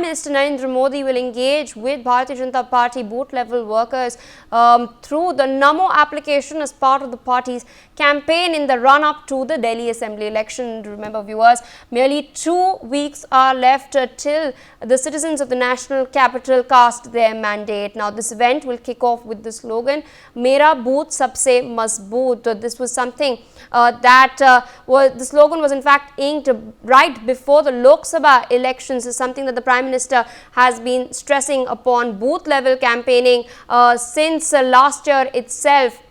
Minister Narendra Modi will engage with Bharatiya Janata Party booth level workers through the Namo application as part of the party's campaign in the run-up to the Delhi Assembly election. Remember, viewers, merely 2 weeks are left till the citizens of the national capital cast their mandate. Now, this event will kick off with the slogan "Mera Booth Sabse Mazboot." This was something the slogan was in fact inked right before the Lok Sabha elections. Is something that the Prime Minister has been stressing upon booth level campaigning since last year itself.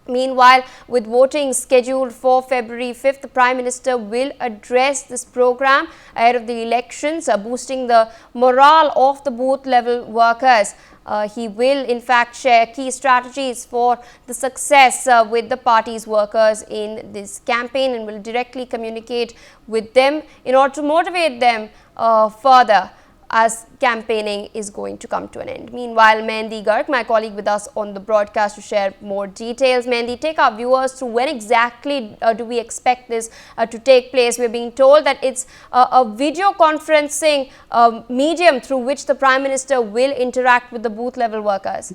Meanwhile, with voting scheduled for February 5th, the Prime Minister will address this program ahead of the elections, boosting the morale of the booth level workers. He will in fact share key strategies for the success with the party's workers in this campaign and will directly communicate with them in order to motivate them further as campaigning is going to come to an end. Meanwhile, Mehendi Garg, my colleague with us on the broadcast, to share more details. Mehendi, take our viewers through when exactly do we expect this to take place. We're being told that it's a video conferencing medium through which the Prime Minister will interact with the booth level workers.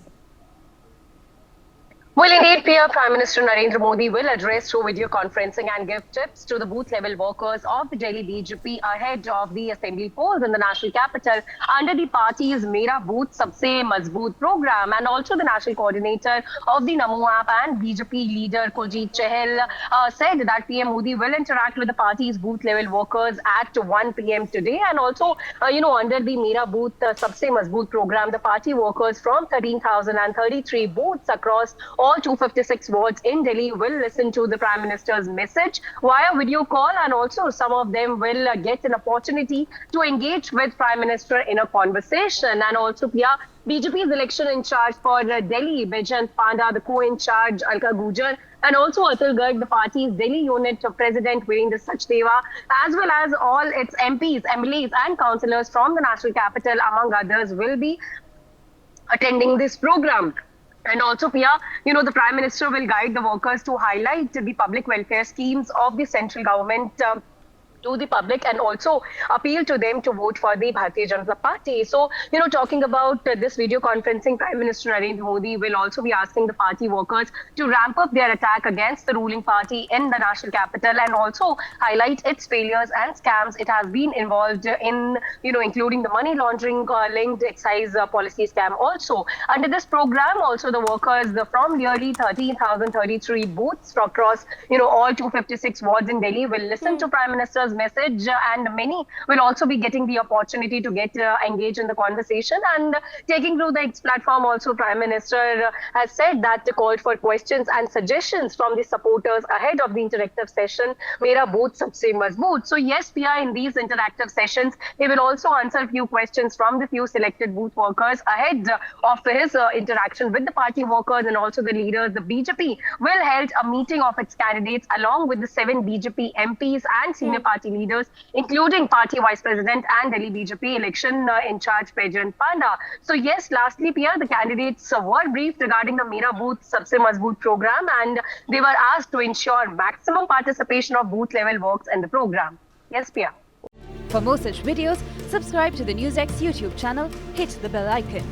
Well, indeed, Prime Minister Narendra Modi will address through video conferencing and give tips to the booth-level workers of the Delhi BJP ahead of the assembly polls in the national capital under the party's Mera Booth Sabse Mazboot program. And also the national coordinator of the Namo app and BJP leader Kuljit Chahal said that PM Modi will interact with the party's booth-level workers at 1 p.m. today. And also, under the Mera Booth Sabse Mazboot program, the party workers from 13,033 booths across all 256 wards in Delhi will listen to the Prime Minister's message via video call, and also some of them will get an opportunity to engage with Prime Minister in a conversation. And also, BJP's election in charge for Delhi, Bijant Panda, the co-in charge, Alka Gujar, and also Atul Garg, the party's Delhi unit President Virendra Sachdeva, as well as all its MPs, MLAs and councillors from the national capital, among others, will be attending this program. And also, the Prime Minister will guide the workers to highlight the public welfare schemes of the central government to the public, and also appeal to them to vote for the Bharatiya Janata Party. So, talking about this video conferencing, Prime Minister Narendra Modi will also be asking the party workers to ramp up their attack against the ruling party in the national capital, and also highlight its failures and scams it has been involved in, including the money laundering linked excise policy scam. Also, under this program, also the workers from nearly 13,033 booths across, all 256 wards in Delhi will listen to Prime Minister's message, and many will also be getting the opportunity to get engaged in the conversation. And taking through the X platform, also Prime Minister has said that they called for questions and suggestions from the supporters ahead of the interactive session Mera Booth Sabse Mazboot. So yes, in these interactive sessions, they will also answer a few questions from the few selected booth workers ahead of his interaction with the party workers and also the leaders. The BJP will hold a meeting of its candidates along with the 7 BJP MPs and senior party leaders, including party vice president and Delhi BJP election in charge Bijant Panda. So yes, lastly, the candidates were briefed regarding the Mera Booth Sabse Mazboot program, and they were asked to ensure maximum participation of booth level works in the program. Yes, Pia. For more such videos, subscribe to the NewsX YouTube channel, hit the bell icon.